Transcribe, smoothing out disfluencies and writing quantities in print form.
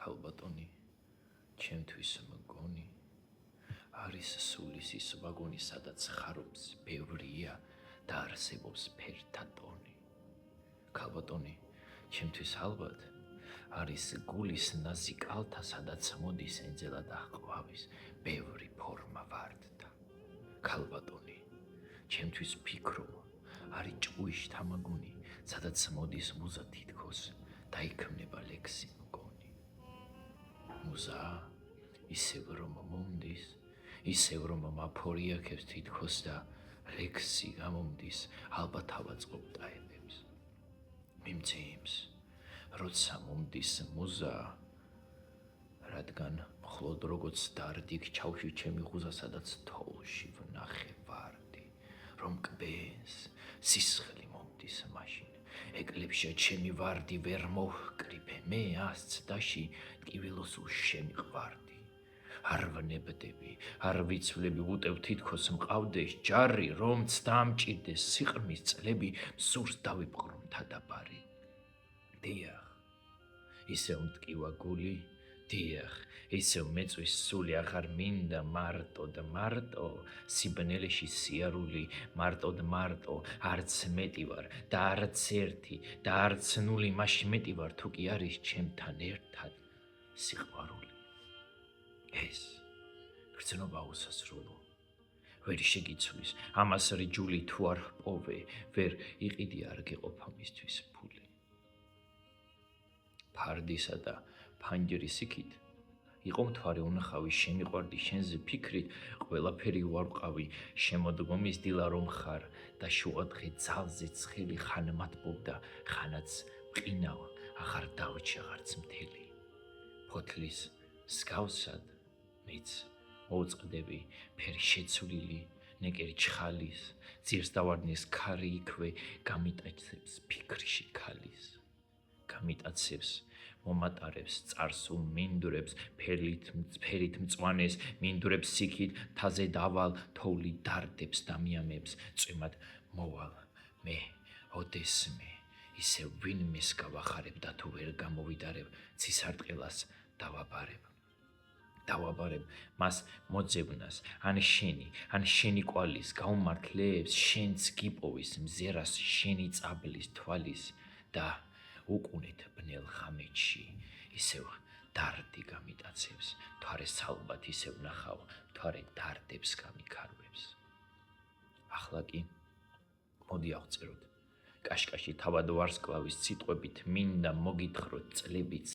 ქალბატონი, ჩემთვის მგონი არის სულის ის ვაგონი, სადაც ხარობს ბევრია და არსებობს ფერთა ტონი. ქალბატონი, ჩემთვის ალბათ არის გულის ნაზი კალთა, სადაც მოდის ენძელა და ჰყავის ბევრი ფორმა ვარდთა. ქალბატონი, ჩემთვის ფიქრობ არის ჭუიშ თამაგუნი, სადაც მოდის მუზა თითქოს და იქმნება ლექსი მგონი. მუზა ისევ რომ მომდის, ისევ რომ მაფორიაქებს თითქოს და ლექსი გამომდის, ალბათ ავაწყობ ტაეპებს. მიმძიმს, როცა მომდის მუზა, რადგან მხოლოდ როგორც დარდიქ ჩავში ჩემი ღუზა, სადაც თოვლში ვნახე ვარდი, რომ კბეს სისხლი მომდის მაშინ. ეკლებში ჩემი ვარდი ვერ მოვკრიფე, მე ას ცდაში ტკივილოს შემიყვარდი. არ ვნებდები, არ ვიცვლები, ვუტევ თითქოს მყავდეს ჯარი, რომც დამჭირდეს სიყრმის წლები, სურს დავიპყრო მთა-დაბარი. დიახ, ისევ მტკივა გული, დიახ, ისევ მეწვის სული, აღარ მინდა მარტო, სიბნელეში სიარული, მარტო, არც მეტი ვარ და არც ერთი და არც ნული, მაშინ მეტი ვარ, თუ კი არის ჩემთან ერთად სიყვარული. ეს გრძნობა უსასრულო, ვერ შეგიცვლის, ამას რიჯული თუ არ პოვე, ვერ იყიდი, არ გეყოფა მისთვის ფული. ფარდისა და ფანჯრის იქით იყო მთვარე უნახავი, შემიყვარდი შენზე ფიქრით, ყველაფერი ვარყავი, შემოდგომის დილა რომ ხარ და შუადღე ძალზე ცხელი, ხან მათბობდა, ხანაც მყინავ, აღარ დავჭი აღარც მთელი. ფოთლის მსგავსად მეც მოვწყდები ფერი შეცვლილი, ნეკერი ჩხალის, ძირს დავარდნის ქარი იქვე, გამიტაცებს ფიქრში ქალის. გამიტაცებს, მომატარებს, წარსულ მინდვრებს, ფერით მწვანეს, მინდვრებს სიქით, თაზე დავალ, თოვლი დარდებს დამიამებს, წვიმად მოვალ, მე, ოდესმე, ისევ ვინმეს გავახარებ და თუ ვერ გამოვიდარებ, ცისარტყელას დავაბარებ. მას მოძებნას, ან შენი კვალის გაუმართლებს, შენც გიპოვის მზერას, შენი წაბლის თვალის და უკუნეთ ბნელ ხამეთში, ისევ დარდი გამიტაცებს, მთვარეს ალბათ ისევ ნახავ, მთვარე დარდებს გამიქარვებს. ახლა კი მოდი აღწეროთ, კაშკაში თავად ვარსკვლავის სიტყვებით მინდა მოგითხროთ წლებიც